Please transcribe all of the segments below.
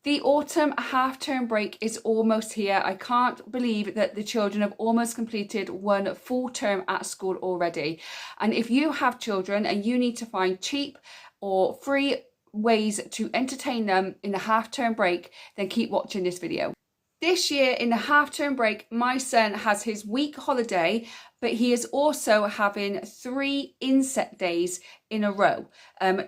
The autumn half-term break is almost here. I can't believe that the children have almost completed one full term at school already. And if you have children and you need to find cheap or free ways to entertain them in the half-term break, then keep watching this video. This year in the half-term break, my son has his week holiday, but he is also having 3 inset days in a row.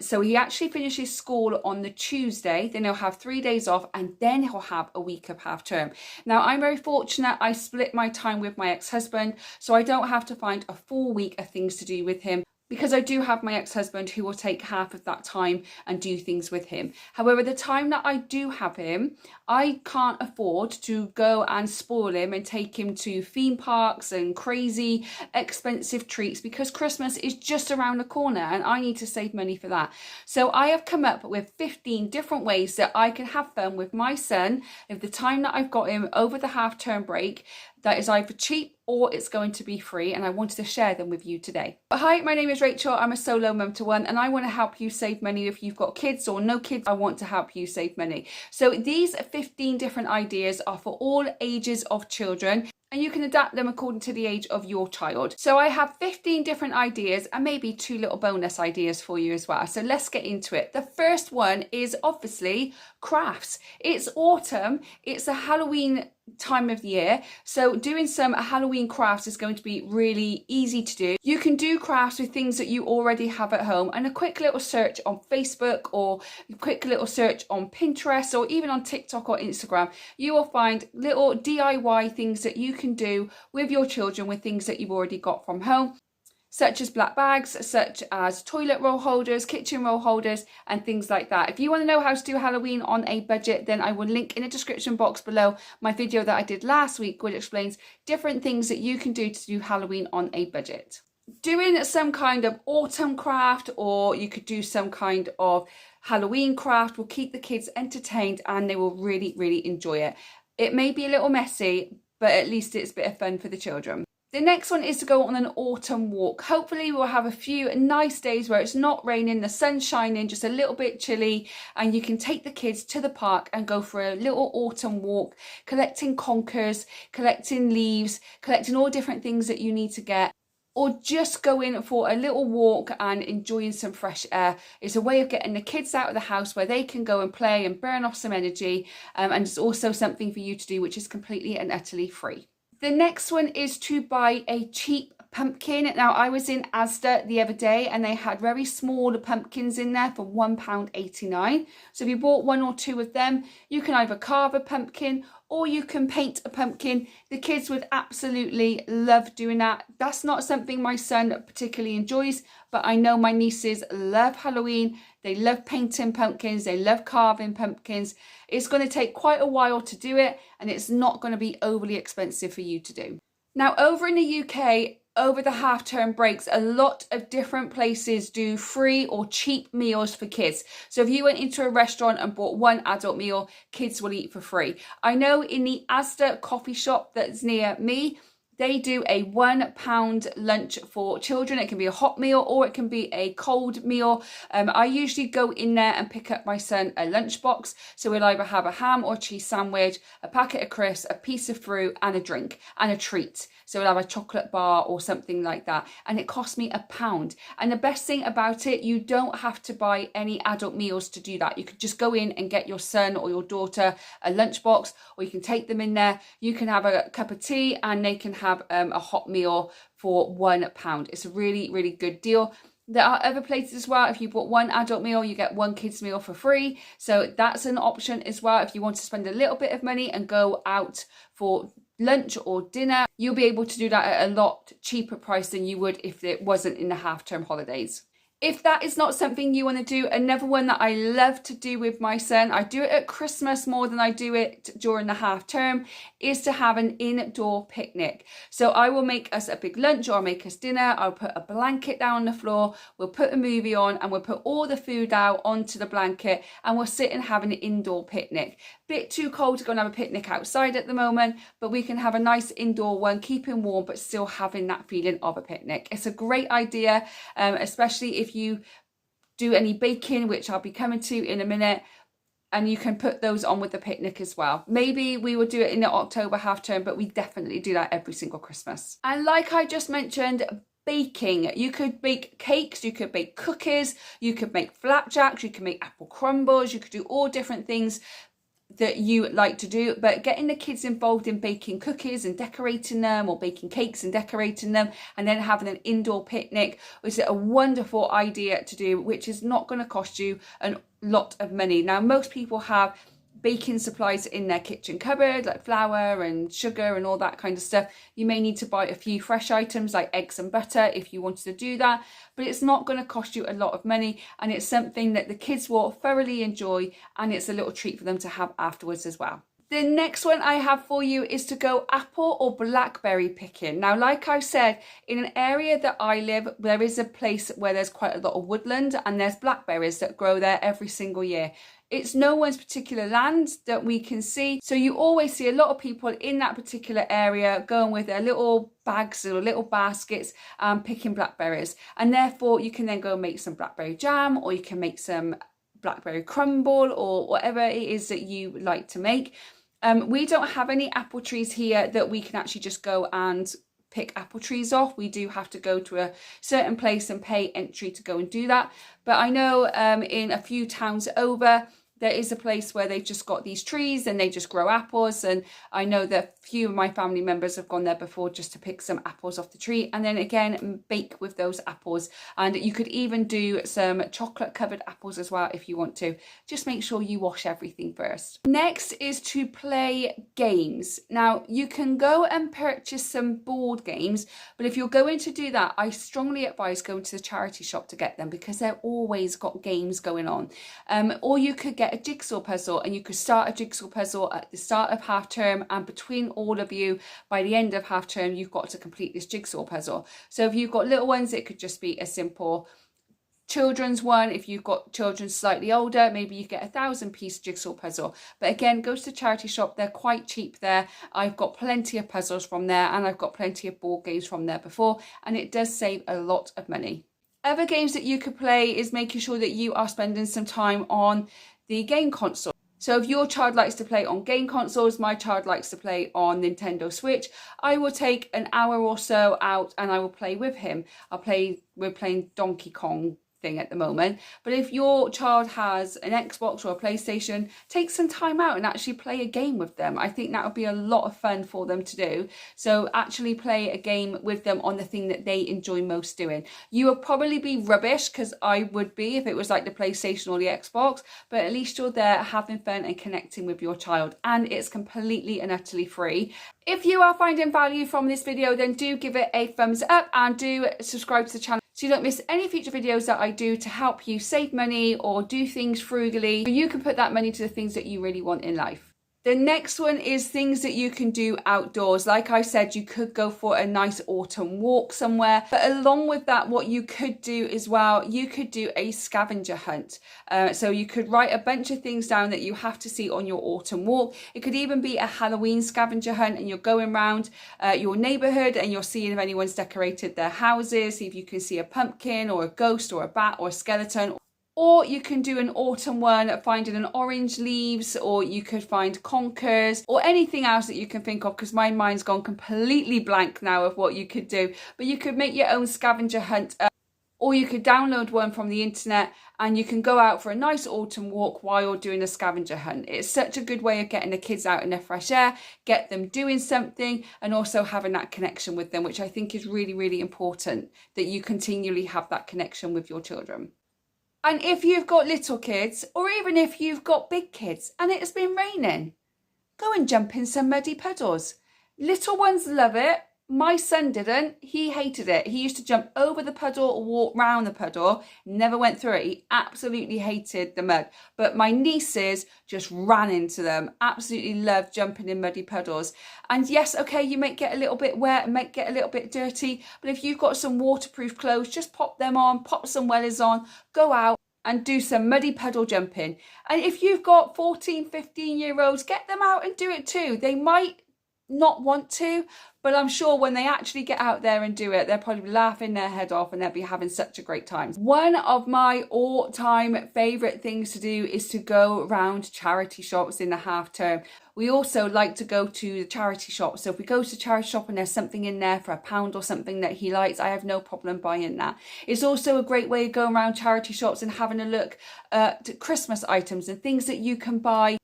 So he actually finishes school on the Tuesday, then he'll have 3 days off, and then he'll have a week of half-term. Now, I'm very fortunate. I split my time with my ex-husband, so I don't have to find a full week of things to do with him, because I do have my ex-husband who will take half of that time and do things with him. However, the time that I do have him, I can't afford to go and spoil him and take him to theme parks and crazy expensive treats, because Christmas is just around the corner and I need to save money for that. So I have come up with 15 different ways that I can have fun with my son of the time that I've got him over the half-term break. That is either cheap or it's going to be free, and I wanted to share them with you today. Hi, my name is Rachel. I'm a solo mum to one, and I want to help you save money. If you've got kids or no kids, I want to help you save money. So these 15 different ideas are for all ages of children, and you can adapt them according to the age of your child. So I have 15 different ideas and maybe 2 little bonus ideas for you as well. So let's get into it. The first one is obviously crafts. It's autumn, it's a Halloween time of the year, so doing some Halloween crafts is going to be really easy to do. You can do crafts with things that you already have at home, and a quick little search on Facebook or a quick little search on Pinterest or even on TikTok or Instagram, you will find little DIY things that you can do with your children with things that you've already got from home, such as black bags, such as toilet roll holders, kitchen roll holders, and things like that. If you want to know how to do Halloween on a budget, then I will link in the description box below my video that I did last week, which explains different things that you can do to do Halloween on a budget. Doing some kind of autumn craft, or you could do some kind of Halloween craft, will keep the kids entertained and they will really, really enjoy it. It may be a little messy, but at least it's a bit of fun for the children. The next one is to go on an autumn walk. Hopefully we'll have a few nice days where it's not raining, the sun's shining, just a little bit chilly, and you can take the kids to the park and go for a little autumn walk, collecting conkers, collecting leaves, collecting all different things that you need to get, or just going for a little walk and enjoying some fresh air. It's a way of getting the kids out of the house where they can go and play and burn off some energy, and it's also something for you to do which is completely and utterly free. The next one is to buy a cheap pumpkin. Now, I was in Asda the other day and they had very small pumpkins in there for £1.89. So if you bought 1 or 2 of them, you can either carve a pumpkin or you can paint a pumpkin. The kids would absolutely love doing that. That's not something my son particularly enjoys, but I know my nieces love Halloween. They love painting pumpkins. They love carving pumpkins. It's going to take quite a while to do it, and it's not going to be overly expensive for you to do. Now, over in the UK, over the half-term breaks, a lot of different places do free or cheap meals for kids. So if you went into a restaurant and bought 1 adult meal, kids will eat for free. I know in the Asda coffee shop that's near me, they do a £1 lunch for children. It can be a hot meal or it can be a cold meal. I usually go in there and pick up my son a lunchbox. So we'll either have a ham or cheese sandwich, a packet of crisps, a piece of fruit and a drink and a treat. So we'll have a chocolate bar or something like that. And it cost me £1. And the best thing about it, you don't have to buy any adult meals to do that. You could just go in and get your son or your daughter a lunchbox, or you can take them in there. You can have a cup of tea and they can have a hot meal for £1. It's a really, really good deal. There are other places as well. If you bought 1 adult meal, you get 1 kids meal for free. So that's an option as well. If you want to spend a little bit of money and go out for lunch or dinner, you'll be able to do that at a lot cheaper price than you would if it wasn't in the half-term holidays. If that is not something you want to do, another one that I love to do with my son, I do it at Christmas more than I do it during the half term, is to have an indoor picnic. So I will make us a big lunch or I'll make us dinner. I'll put a blanket down on the floor. We'll put a movie on and we'll put all the food out onto the blanket and we'll sit and have an indoor picnic. Bit too cold to go and have a picnic outside at the moment, but we can have a nice indoor one, keeping warm, but still having that feeling of a picnic. It's a great idea, especially if you do any baking, which I'll be coming to in a minute. and you can put those on with the picnic as well. Maybe we will do it in the October half term, but we definitely do that every single Christmas. And like I just mentioned, baking. You could bake cakes, you could bake cookies, you could make flapjacks, you could make apple crumbles, you could do all different things that you like to do, but getting the kids involved in baking cookies and decorating them, or baking cakes and decorating them, and then having an indoor picnic is a wonderful idea to do, which is not going to cost you a lot of money. Now, most people have baking supplies in their kitchen cupboard, like flour and sugar and all that kind of stuff. You may need to buy a few fresh items like eggs and butter if you wanted to do that, but it's not going to cost you a lot of money, and it's something that the kids will thoroughly enjoy, and it's a little treat for them to have afterwards as well. The next one I have for you is to go apple or blackberry picking. Now, like I said, in an area that I live, there is a place where there's quite a lot of woodland, and there's blackberries that grow there every single year. It's no one's particular land that we can see, so you always see a lot of people in that particular area going with their little bags or little baskets picking blackberries, and therefore you can then go and make some blackberry jam, or you can make some blackberry crumble, or whatever it is that you like to make. We don't have any apple trees here that we can actually just go and pick apple trees off. We do have to go to a certain place and pay entry to go and do that. But I know in a few towns over, there is a place where they've just got these trees and they just grow apples, and I know that a few of my family members have gone there before just to pick some apples off the tree, and then again bake with those apples. And you could even do some chocolate covered apples as well if you want to. Just make sure you wash everything first. Next is to play games. Now, you can go and purchase some board games, but if you're going to do that, I strongly advise going to the charity shop to get them, because they're always got games going on. Or you could get a jigsaw puzzle, and you could start a jigsaw puzzle at the start of half term, and between all of you, by the end of half term, you've got to complete this jigsaw puzzle. So if you've got little ones, it could just be a simple children's one. If you've got children slightly older, maybe you get 1,000-piece jigsaw puzzle. But again, go to the charity shop, they're quite cheap there. I've got plenty of puzzles from there, and I've got plenty of board games from there before, and it does save a lot of money. Other games that you could play is making sure that you are spending some time on the game console. So if your child likes to play on game consoles, my child likes to play on Nintendo Switch, I will take an hour or so out and I will play with him. We're playing Donkey Kong thing at the moment, but if your child has an Xbox or a PlayStation, take some time out and actually play a game with them. I think that would be a lot of fun for them to do. So actually play a game with them on the thing that they enjoy most doing. You will probably be rubbish, because I would be if it was like the PlayStation or the Xbox, but at least you're there having fun and connecting with your child, and it's completely and utterly free. If you are finding value from this video, then do give it a thumbs up and do subscribe to the channel so you don't miss any future videos that I do to help you save money or do things frugally, so you can put that money to the things that you really want in life. The next one is things that you can do outdoors. Like I said, you could go for a nice autumn walk somewhere, but along with that, what you could do as well, you could do a scavenger hunt. So you could write a bunch of things down that you have to see on your autumn walk. It could even be a Halloween scavenger hunt, and you're going around your neighborhood and you're seeing if anyone's decorated their houses, see if you can see a pumpkin or a ghost or a bat or a skeleton. Or you can do an autumn one, finding an orange leaves, or you could find conkers, or anything else that you can think of, because my mind's gone completely blank now of what you could do. But you could make your own scavenger hunt, or you could download one from the internet, and you can go out for a nice autumn walk while doing a scavenger hunt. It's such a good way of getting the kids out in the fresh air, get them doing something, and also having that connection with them, which I think is really, really important, that you continually have that connection with your children. And if you've got little kids, or even if you've got big kids and it's been raining, go and jump in some muddy puddles. Little ones love it. My son didn't. He hated it. He used to jump over the puddle or walk round the puddle. Never went through it. He absolutely hated the mud. But my nieces just ran into them. Absolutely loved jumping in muddy puddles. And yes, okay, you might get a little bit wet and might get a little bit dirty. But if you've got some waterproof clothes, just pop them on, pop some wellies on, go out and do some muddy puddle jumping. And if you've got 14, 15-year-olds, get them out and do it too. They might not want to, but I'm sure when they actually get out there and do it, they'll probably be laughing their head off and they'll be having such a great time. One of my all-time favourite things to do is to go around charity shops in the half term. We also like to go to the charity shop. So if we go to the charity shop and there's something in there for £1 or something that he likes, I have no problem buying that. It's also a great way of going around charity shops and having a look at Christmas items and things that you can buy,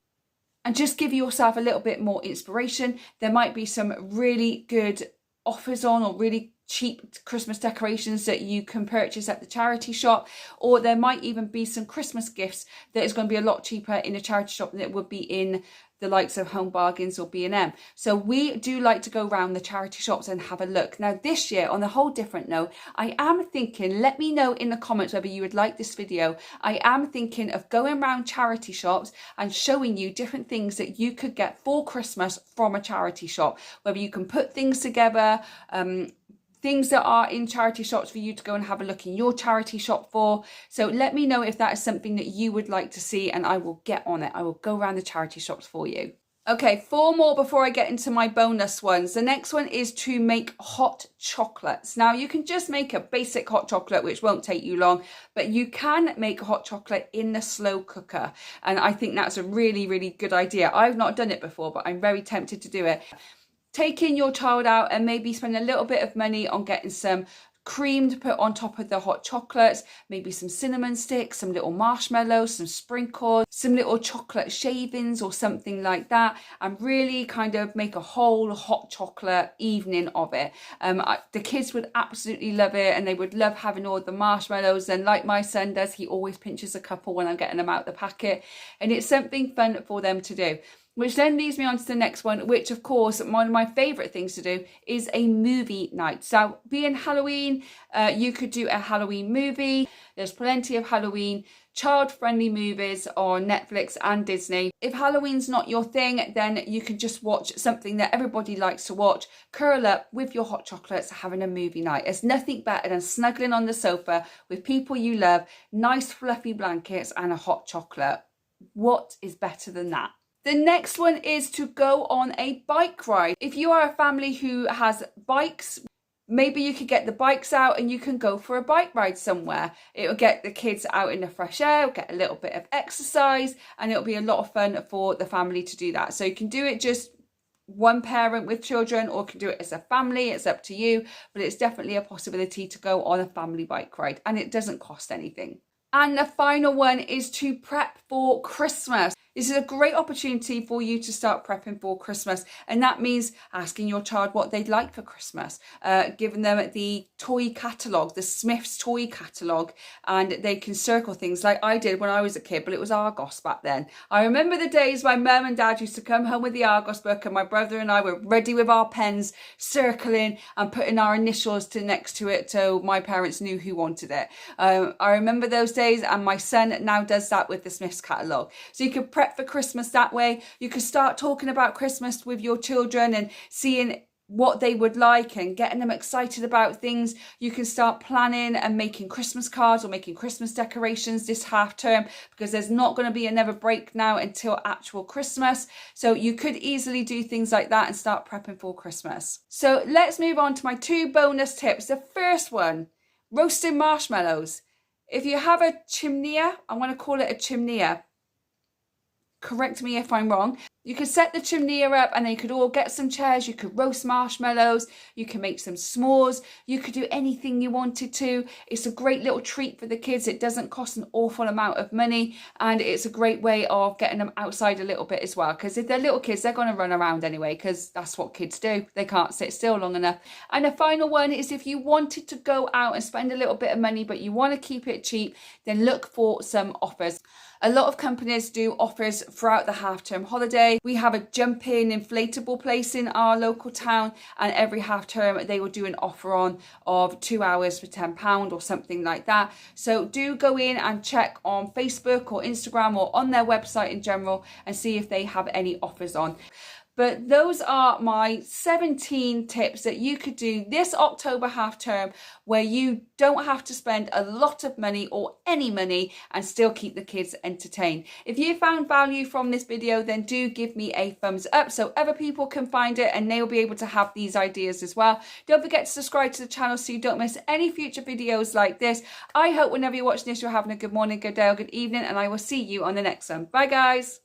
and just give yourself a little bit more inspiration. There might be some really good offers on, or really cheap Christmas decorations that you can purchase at the charity shop, or there might even be some Christmas gifts that is going to be a lot cheaper in a charity shop than it would be in the likes of Home Bargains or B&M. So we do like to go around the charity shops and have a look. Now this year, on a whole different note, I am thinking, let me know in the comments whether you would like this video, I am thinking of going around charity shops and showing you different things that you could get for Christmas from a charity shop, whether you can put things together, things that are in charity shops for you to go and have a look in your charity shop for. So let me know if that is something that you would like to see, and I will get on it. I will go around the charity shops for you. Okay, 4 more before I get into my bonus ones. The next one is to make hot chocolates. Now you can just make a basic hot chocolate, which won't take you long, but you can make a hot chocolate in the slow cooker. And I think that's a really, really good idea. I've not done it before, but I'm very tempted to do it. Taking your child out and maybe spend a little bit of money on getting some cream to put on top of the hot chocolates, maybe some cinnamon sticks, some little marshmallows, some sprinkles, some little chocolate shavings or something like that, and really kind of make a whole hot chocolate evening of it. The kids would absolutely love it, and they would love having all the marshmallows, and like my son does, he always pinches a couple when I'm getting them out the packet, and it's something fun for them to do. Which then leads me on to the next one, which of course, one of my favourite things to do is a movie night. So being Halloween, you could do a Halloween movie. There's plenty of Halloween child-friendly movies on Netflix and Disney. If Halloween's not your thing, then you can just watch something that everybody likes to watch, curl up with your hot chocolates, having a movie night. There's nothing better than snuggling on the sofa with people you love, nice fluffy blankets and a hot chocolate. What is better than that? The next one is to go on a bike ride. If you are a family who has bikes, maybe you could get the bikes out and you can go for a bike ride somewhere. It will get the kids out in the fresh air, get a little bit of exercise, and it'll be a lot of fun for the family to do that. So you can do it just one parent with children, or can do it as a family. It's up to you, but it's definitely a possibility to go on a family bike ride, and it doesn't cost anything. And the final one is to prep for Christmas. This is a great opportunity for you to start prepping for Christmas, and that means asking your child what they'd like for Christmas, giving them the toy catalogue, the Smith's toy catalogue, and they can circle things like I did when I was a kid, but it was Argos back then. I remember the days my mum and dad used to come home with the Argos book, and my brother and I were ready with our pens, circling and putting our initials next to it so my parents knew who wanted it. I remember those days, and my son now does that with the Smith's catalogue. So you can prep for Christmas that way. You can start talking about Christmas with your children and seeing what they would like and getting them excited about things. You can start planning and making Christmas cards or making Christmas decorations this half term, because there's not going to be another break now until actual Christmas. So you could easily do things like that and start prepping for Christmas. So let's move on to my 2 bonus tips. The first one, roasting marshmallows. If you have a chimney, I want to call it a chimney. Correct me if I'm wrong. You could set the chimney up, and then you could all get some chairs. You could roast marshmallows. You can make some s'mores. You could do anything you wanted to. It's a great little treat for the kids. It doesn't cost an awful amount of money, and it's a great way of getting them outside a little bit as well. Because if they're little kids, they're going to run around anyway, because that's what kids do. They can't sit still long enough. And the final one is, if you wanted to go out and spend a little bit of money, but you want to keep it cheap, then look for some offers. A lot of companies do offers throughout the half-term holiday. We have a jumping inflatable place in our local town, and every half-term they will do an offer on of 2 hours for £10 or something like that. So do go in and check on Facebook or Instagram or on their website in general and see if they have any offers on. But those are my 17 tips that you could do this October half term where you don't have to spend a lot of money or any money and still keep the kids entertained. If you found value from this video, then do give me a thumbs up so other people can find it and they'll be able to have these ideas as well. Don't forget to subscribe to the channel so you don't miss any future videos like this. I hope whenever you're watching this, you're having a good morning, good day, or good evening, and I will see you on the next one. Bye, guys.